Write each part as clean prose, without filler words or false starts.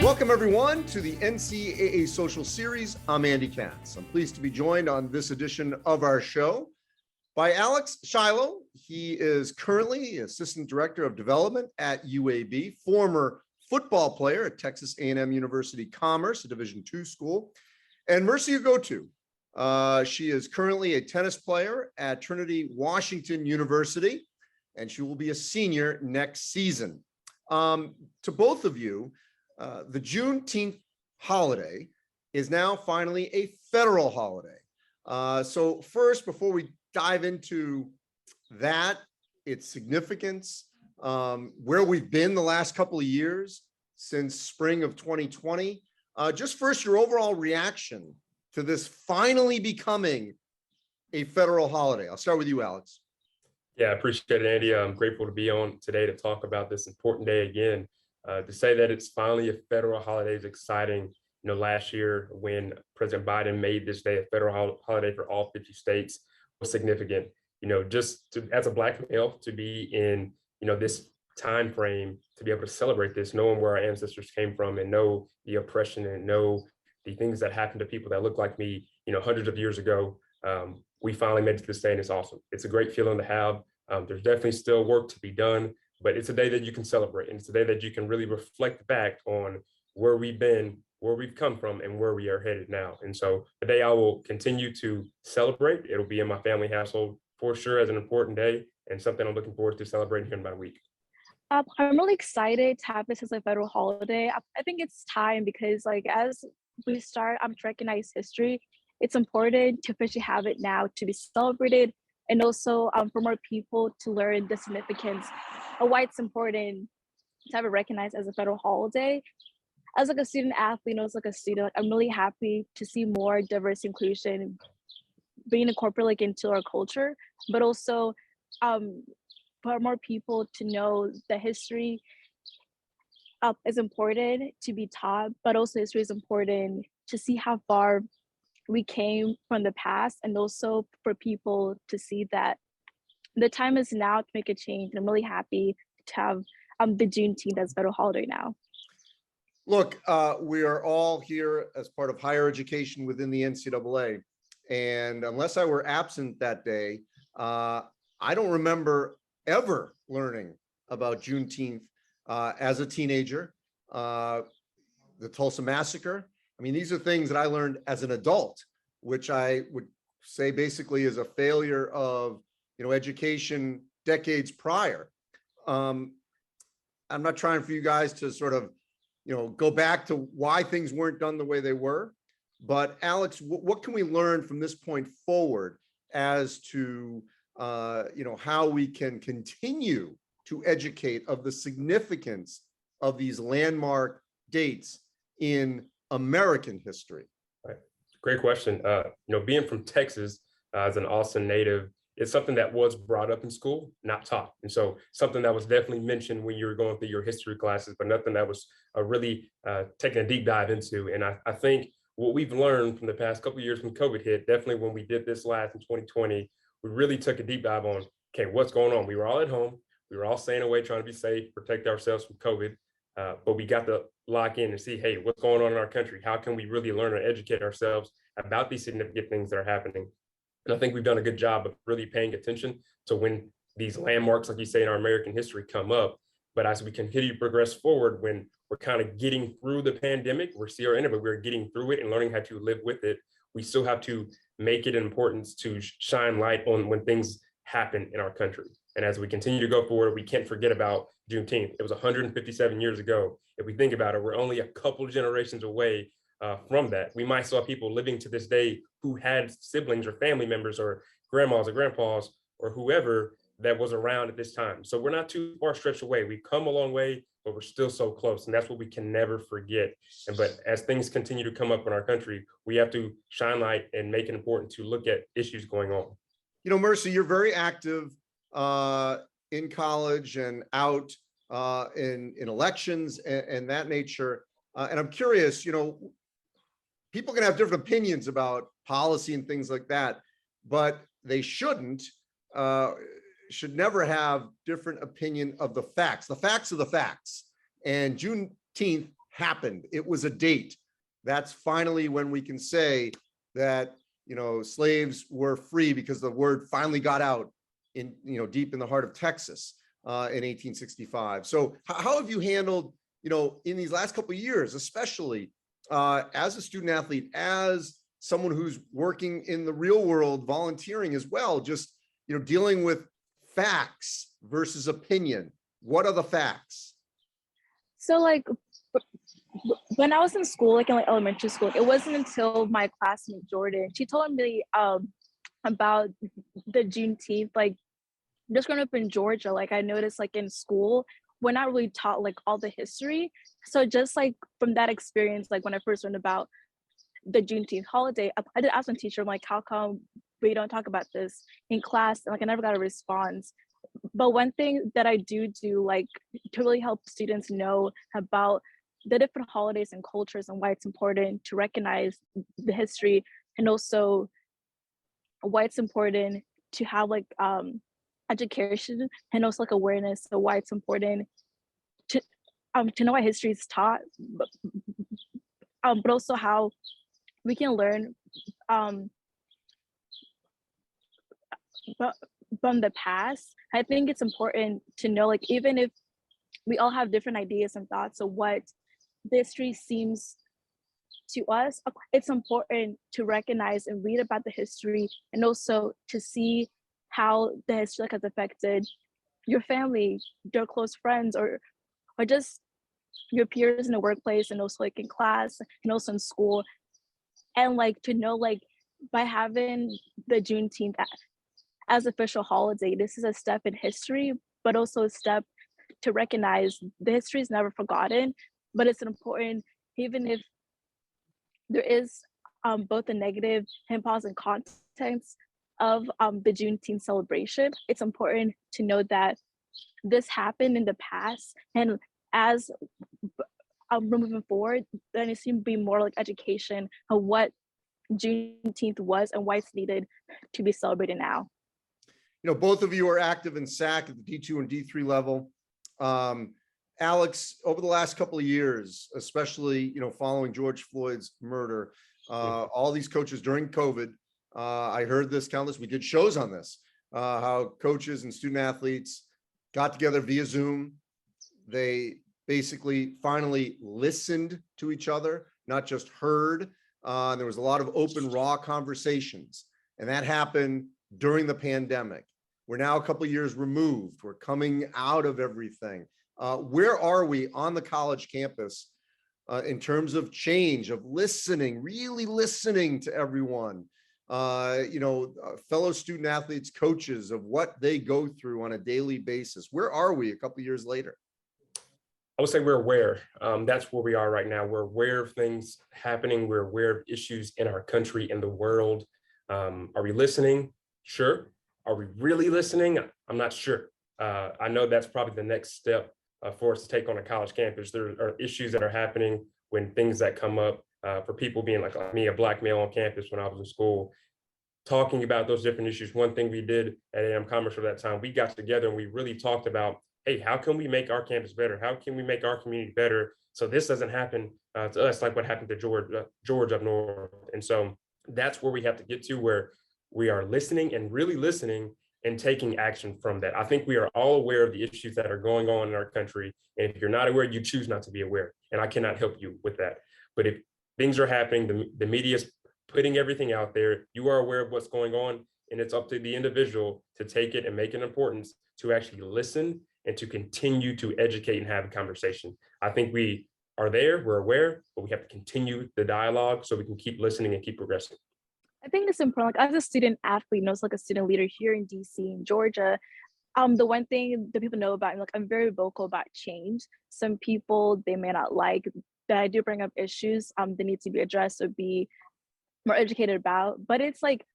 Welcome, everyone, to the NCAA Social Series. I'm Andy Katz. I'm pleased to be joined on this edition of our show by Alex Shillow. He is currently Assistant Director of Development at UAB, former football player at Texas A&M University Commerce, a Division II school, and Mercy Ogutu. She is currently a tennis player at Trinity Washington University, and she will be a senior next season. To both of you, the Juneteenth holiday is now finally a federal holiday. So first, before we dive into that, its significance, where we've been the last couple of years since spring of 2020, just first, your overall reaction to this finally becoming a federal holiday. I'll start with you, Alex. Yeah, I appreciate it, Andy. I'm grateful to be on today to talk about this important day again. To say that it's finally a federal holiday is exciting. You know, last year when President Biden made this day a federal holiday for all 50 states was significant. You know, just to, as a Black male, to be in, you know, this time frame, to be able to celebrate this, knowing where our ancestors came from and know the oppression and know the things that happened to people that look like me, you know, hundreds of years ago. We finally made it to this day, and it's awesome. It's a great feeling to have. There's definitely still work to be done, but it's a day that you can celebrate, and it's a day that you can really reflect back on where we've been, where we've come from, and where we are headed now. And so the day I will continue to celebrate. It'll be in my family household for sure as an important day and something I'm looking forward to celebrating here in about a week. I'm really excited to have this as a federal holiday. I think it's time because, like, as we start to recognize history, it's important to officially have it now to be celebrated, and also for more people to learn the significance of why it's important to have it recognized as a federal holiday. As like a student athlete, as like a student, I'm really happy to see more diversity inclusion being incorporated like into our culture, but also for more people to know that history is important to be taught, but also history is important to see how far we came from the past, and also for people to see that the time is now to make a change. I'm really happy to have the Juneteenth as federal holiday now. Look, we are all here as part of higher education within the NCAA. And unless I were absent that day, I don't remember ever learning about Juneteenth as a teenager, the Tulsa Massacre. I mean, these are things that I learned as an adult, which I would say basically is a failure of, you know, education decades prior. I'm not trying for you guys to sort of, you know, go back to why things weren't done the way they were. But Alex, what can we learn from this point forward as to, you know, how we can continue to educate of the significance of these landmark dates in American history? Right. Great question. You know, being from Texas as an Austin native, it's something that was brought up in school, not taught. And so something that was definitely mentioned when you were going through your history classes, but nothing that was really taking a deep dive into. And I think what we've learned from the past couple of years when COVID hit, definitely when we did this last in 2020, we really took a deep dive on, okay, what's going on? We were all at home. We were all staying away, trying to be safe, protect ourselves from COVID. But we got to lock in and see, hey, what's going on in our country? How can we really learn and educate ourselves about these significant things that are happening? And I think we've done a good job of really paying attention to when these landmarks, like you say, in our American history come up. But as we continue to progress forward, when we're kind of getting through the pandemic, we're still in it, but we're getting through it and learning how to live with it. We still have to make it an importance to shine light on when things happen in our country. And as we continue to go forward, we can't forget about Juneteenth. It was 157 years ago. If we think about it, we're only a couple generations away from that. We might saw people living to this day who had siblings or family members or grandmas or grandpas or whoever that was around at this time. So we're not too far stretched away. We've come a long way, but we're still so close. And that's what we can never forget. But as things continue to come up in our country, we have to shine light and make it important to look at issues going on. You know, Mercy, you're very active in college and out in elections and that nature. And I'm curious, you know, people can have different opinions about policy and things like that, but they shouldn't, should never have different opinion of the facts. The facts are the facts. And Juneteenth happened. It was a date. That's finally when we can say that, slaves were free, because the word finally got out in, deep in the heart of Texas in 1865. So how have you handled, in these last couple of years, especially as a student athlete, as someone who's working in the real world, volunteering as well, just, dealing with facts versus opinion? What are the facts? So like when I was in school, like in like elementary school, it wasn't until my classmate Jordan, she told me about the Juneteenth. Like just growing up in Georgia, like I noticed like in school, we're not really taught like all the history. So just like from that experience, like when I first learned about the Juneteenth holiday, I did ask my teacher, I'm like, how come we don't talk about this in class? And like I never got a response. But one thing that I do like to really help students know about the different holidays and cultures and why it's important to recognize the history, and also why it's important to have like education and also like awareness of why it's important to know why history is taught, but also how we can learn from the past. I think it's important to know, like, even if we all have different ideas and thoughts of what the history seems to us, it's important to recognize and read about the history, and also to see how the history like has affected your family, your close friends, or just your peers in the workplace, and also like in class and also in school. And like to know, like, by having the Juneteenth as official holiday, this is a step in history, but also a step to recognize the history is never forgotten. But it's important, even if there is both the negative and positive context of the Juneteenth celebration, it's important to know that this happened in the past, and as we're moving forward, then it seems to be more like education of what Juneteenth was and why it's needed to be celebrated now. Both of you are active in SAC at the D2 and D3 level. Alex, over the last couple of years, especially, following George Floyd's murder, all these coaches during COVID, I heard this countless, we did shows on this, how coaches and student athletes got together via Zoom. They basically finally listened to each other, not just heard. There was a lot of open, raw conversations, and that happened during the pandemic. We're now a couple of years removed. We're coming out of everything. Where are we on the college campus in terms of change, of listening, really listening to everyone, fellow student athletes, coaches, of what they go through on a daily basis? Where are we a couple of years later? I would say we're aware. That's where we are right now. We're aware of things happening. We're aware of issues in our country, in the world. Are we listening? Sure. Are we really listening? I'm not sure. I know that's probably the next step for us to take on a college campus. There are issues that are happening when things that come up for people being like me, a Black male on campus when I was in school, talking about those different issues. One thing we did at A&M Commerce at that time, we got together and we really talked about, hey, how can we make our campus better? How can we make our community better so this doesn't happen to us like what happened to George up north? And so that's where we have to get to, where we are listening and really listening and taking action from that. I think we are all aware of the issues that are going on in our country. And if you're not aware, you choose not to be aware. And I cannot help you with that. But if things are happening, the media is putting everything out there, you are aware of what's going on, and it's up to the individual to take it and make an importance to actually listen and to continue to educate and have a conversation. I think we are there, we're aware, but we have to continue the dialogue so we can keep listening and keep progressing. I think it's important, like as a student athlete, and also like a student leader here in DC and Georgia, the one thing that people know about me, like I'm very vocal about change. Some people, they may not like that I do bring up issues that need to be addressed or be more educated about, but it's like,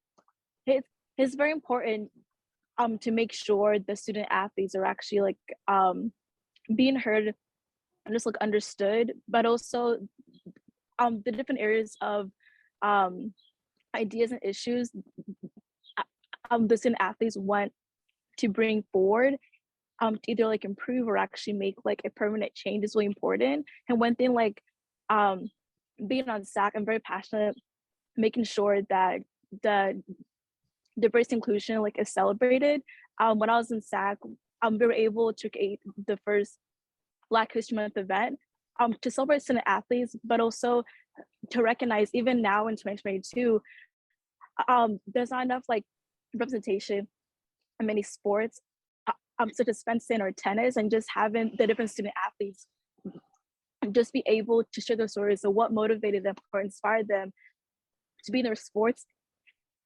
it's very important to make sure the student athletes are actually like being heard and just like understood, but also the different areas of ideas and issues the student athletes want to bring forward to either like improve or actually make like a permanent change is really important. And one thing like being on SAC, I'm very passionate, making sure that the diversity inclusion like is celebrated. When I was in SAC, we were able to create the first Black History Month event to celebrate student athletes, but also to recognize even now in 2022, there's not enough like representation in many sports, such as fencing or tennis, and just having the different student athletes just be able to share their stories of what motivated them or inspired them to be in their sports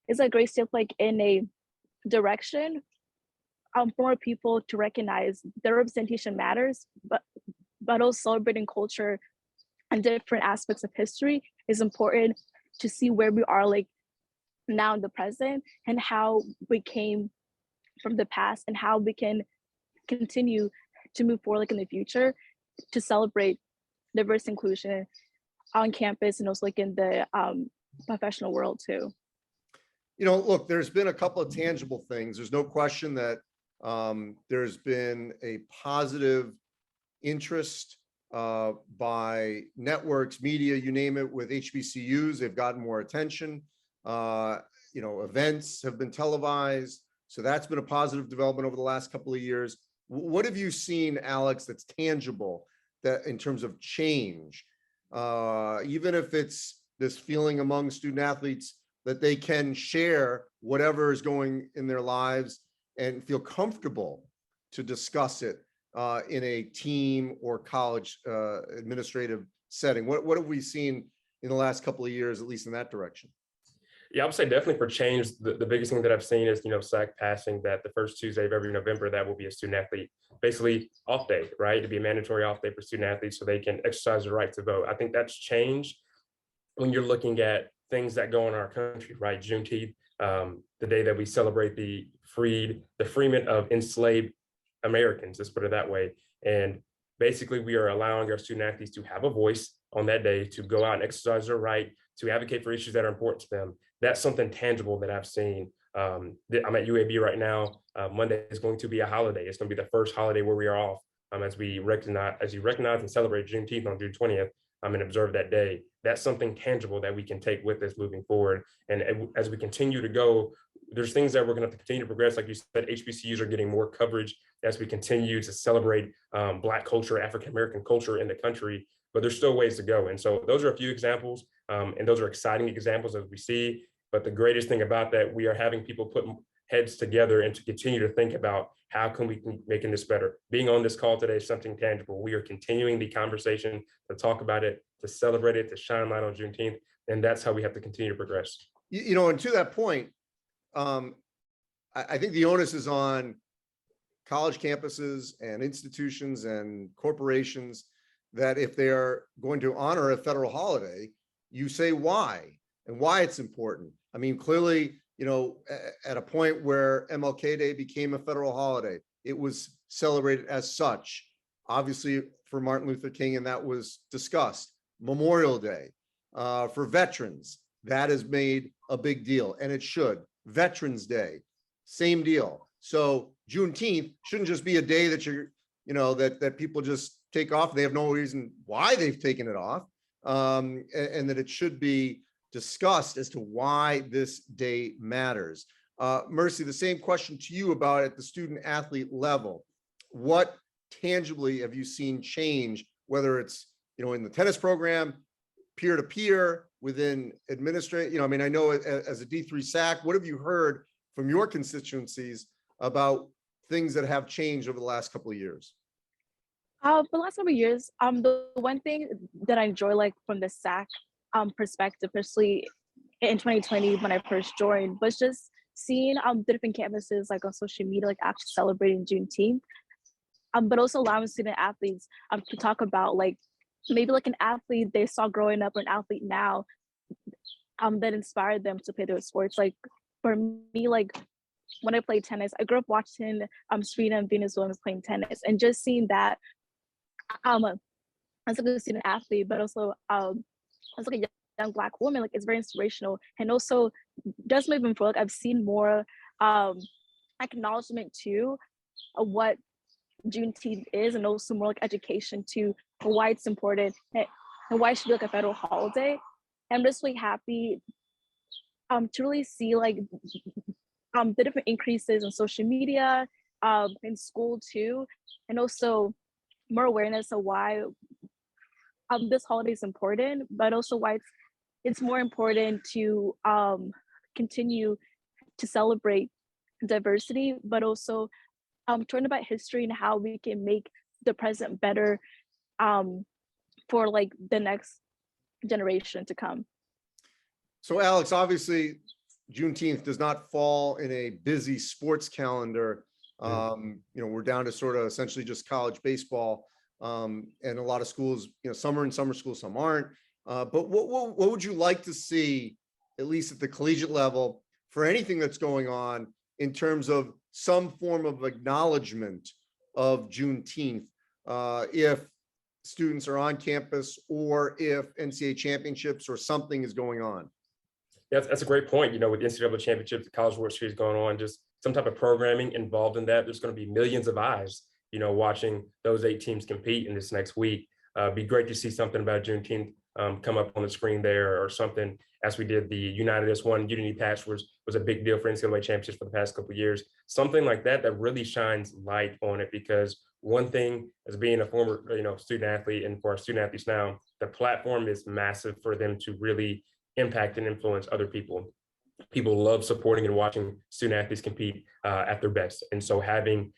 is a great step like in a direction for people to recognize their representation matters, but also celebrating culture and different aspects of history is important to see where we are like now in the present and how we came from the past and how we can continue to move forward like in the future to celebrate diverse inclusion on campus and also like in the professional world too. You know, look, there's been a couple of tangible things. There's no question that there's been a positive interest by networks, media, you name it, with HBCUs. They've gotten more attention. You know, events have been televised. So that's been a positive development over the last couple of years. What have you seen, Alex, that's tangible that in terms of change, even if it's this feeling among student athletes that they can share whatever is going in their lives and feel comfortable to discuss it in a team or college administrative setting? What have we seen in the last couple of years, at least in that direction? Yeah, I would say definitely for change, the biggest thing that I've seen is, SAC passing that the first Tuesday of every November, that will be a student athlete, basically off day, right? It'd be a mandatory off day for student athletes so they can exercise their right to vote. I think that's changed when you're looking at things that go in our country, right? Juneteenth, the day that we celebrate the freement of enslaved Americans, let's put it that way. And basically we are allowing our student athletes to have a voice on that day, to go out and exercise their right, to advocate for issues that are important to them. That's something tangible that I've seen. I'm at UAB right now. Monday is going to be a holiday. It's going to be the first holiday where we are off as you recognize and celebrate Juneteenth on June 20th and observe that day. That's something tangible that we can take with us moving forward. And as we continue to go, there's things that we're going to have to continue to progress. Like you said, HBCUs are getting more coverage as we continue to celebrate Black culture, African-American culture in the country, but there's still ways to go. And so those are a few examples, and those are exciting examples as we see. But the greatest thing about that, we are having people put heads together and to continue to think about how can we keep making this better. Being on this call today is something tangible. We are continuing the conversation to talk about it, to celebrate it, to shine light on Juneteenth. And that's how we have to continue to progress. And to that point, I think the onus is on college campuses and institutions and corporations that if they are going to honor a federal holiday, you say why and why it's important. I mean, clearly, at a point where MLK Day became a federal holiday, it was celebrated as such, obviously for Martin Luther King, and that was discussed. Memorial Day, for veterans, that is made a big deal, and it should. Veterans Day, same deal. So Juneteenth shouldn't just be a day that that people just take off. They have no reason why they've taken it off, and that it should be discussed as to why this day matters. Mercy, the same question to you about at the student athlete level. What tangibly have you seen change, whether it's, in the tennis program, peer-to-peer, within administration? I know as a D3 SAC, what have you heard from your constituencies about things that have changed over the last couple of years? For the last couple of years, the one thing that I enjoy from the SAC perspective, especially in 2020 when I first joined, was just seeing the different campuses on social media actually celebrating Juneteenth, but also allowing student athletes to talk about maybe an athlete they saw growing up or an athlete now that inspired them to play their sports. For me, when I played tennis, I grew up watching Serena and Venus Williams playing tennis, and just seeing that as a student athlete, but also as a young Black woman, it's very inspirational, and also does move me forward. I've seen more acknowledgement too of what Juneteenth is, and also more education to why it's important, and why it should be like a federal holiday. I'm just really happy to really see like the different increases in social media, in school too, and also more awareness of why this holiday is important, but also why it's more important to continue to celebrate diversity, but also to learn about history and how we can make the present better for like the next generation to come. So Alex, obviously Juneteenth does not fall in a busy sports calendar. We're down to sort of essentially just college baseball. And a lot of schools, some are in summer school, some aren't. But what would you like to see, at least at the collegiate level, for anything that's going on in terms of some form of acknowledgement of Juneteenth, if students are on campus or if NCAA championships or something is going on? That's a great point. With the NCAA championships, the College World Series going on, just some type of programming involved in that. There's going to be millions of eyes, watching those 8 teams compete in this next week. Be great to see something about Juneteenth come up on the screen there, or something as we did the United as One Unity Patch was a big deal for NCAA championships for the past couple of years. Something like that really shines light on it, because one thing, as being a former student athlete, and for our student athletes now, the platform is massive for them to really impact and influence other people. People love supporting and watching student athletes compete at their best. And so having,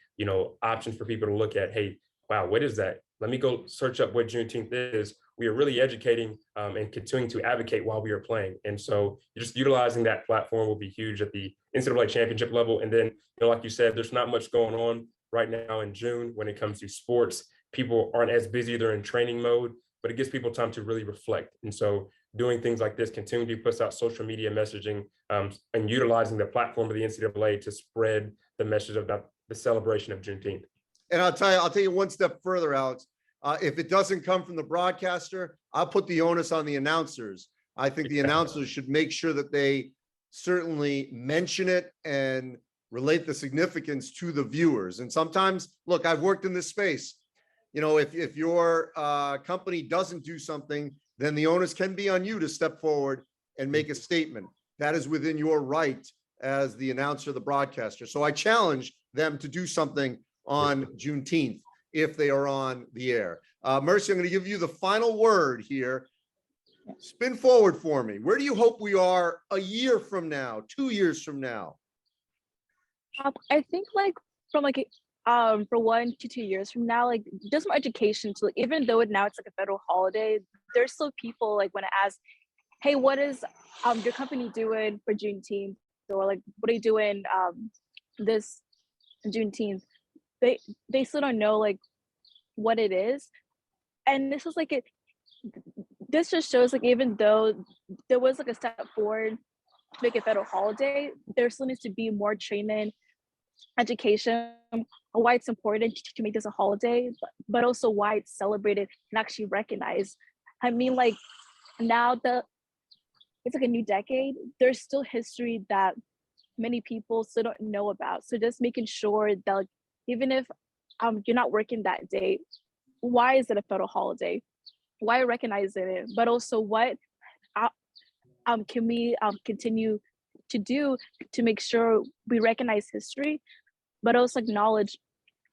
options for people to look at, hey, wow, what is that? Let me go search up what Juneteenth is. We are really educating and continuing to advocate while we are playing. And so just utilizing that platform will be huge at the NCAA championship level. And then, like you said, there's not much going on right now in June when it comes to sports. People aren't as busy, they're in training mode, but it gives people time to really reflect. And so doing things like this, continuing to push out social media messaging, and utilizing the platform of the NCAA to spread the message about the celebration of Juneteenth. And I'll tell you one step further, Alex. If it doesn't come from the broadcaster, I'll put the onus on the announcers. I think the announcers should make sure that they certainly mention it and relate the significance to the viewers. And sometimes, look, I've worked in this space. If your company doesn't do something, then the onus can be on you to step forward and make a statement. That is within your right as the announcer, the broadcaster. So I challenge them to do something on Juneteenth if they are on the air. Mercy, I'm going to give you the final word here. Spin forward for me. Where do you hope we are a year from now, 2 years from now? I think for 1 to 2 years from now, just more education. So even though now it's like a federal holiday, there's still people when I ask, hey, what is your company doing for Juneteenth? Or what are you doing this Juneteenth? They still don't know what it is. And this is this just shows even though there was a step forward to make a federal holiday, there still needs to be more training, education on why it's important to make this a holiday, but also why it's celebrated and actually recognized. I mean, now it's a new decade, there's still history that many people still don't know about. So just making sure that even if you're not working that day, why is it a federal holiday? Why recognizing it? But also what can we continue to do to make sure we recognize history, but also acknowledge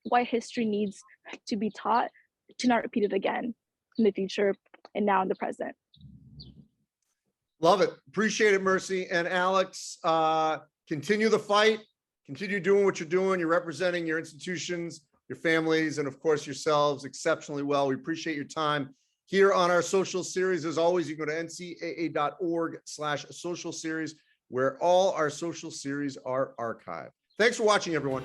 why history needs to be taught to not repeat it again in the future and now in the present. Love it. Appreciate it, Mercy. And Alex, continue the fight. Continue doing what you're doing. You're representing your institutions, your families, and of course yourselves exceptionally well. We appreciate your time here on our social series. As always, you can go to ncaa.org/social series, where all our social series are archived. Thanks for watching, everyone.